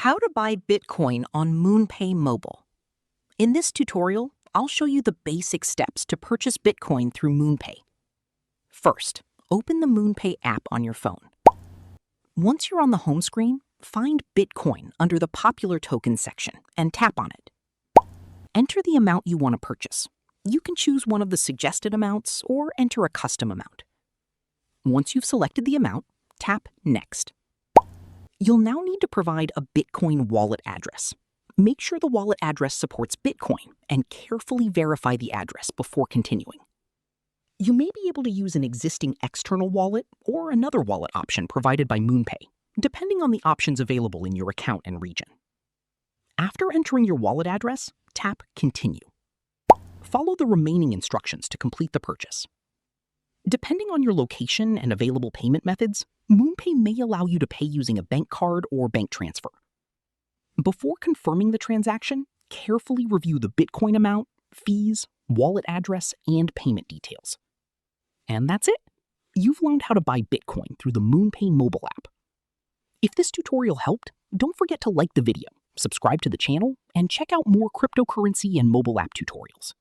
How to buy Bitcoin on MoonPay Mobile. In this tutorial, I'll show you the basic steps to purchase Bitcoin through MoonPay. First, open the MoonPay app on your phone. Once you're on the home screen, find Bitcoin under the Popular Tokens section and tap on it. Enter the amount you want to purchase. You can choose one of the suggested amounts or enter a custom amount. Once you've selected the amount, tap Next. You'll now need to provide a Bitcoin wallet address. Make sure the wallet address supports Bitcoin and carefully verify the address before continuing. You may be able to use an existing external wallet or another wallet option provided by MoonPay, depending on the options available in your account and region. After entering your wallet address, tap Continue. Follow the remaining instructions to complete the purchase. Depending on your location and available payment methods, MoonPay may allow you to pay using a bank card or bank transfer. Before confirming the transaction, carefully review the Bitcoin amount, fees, wallet address, and payment details. And that's it. You've learned how to buy Bitcoin through the MoonPay mobile app. If this tutorial helped, don't forget to like the video, subscribe to the channel, and check out more cryptocurrency and mobile app tutorials.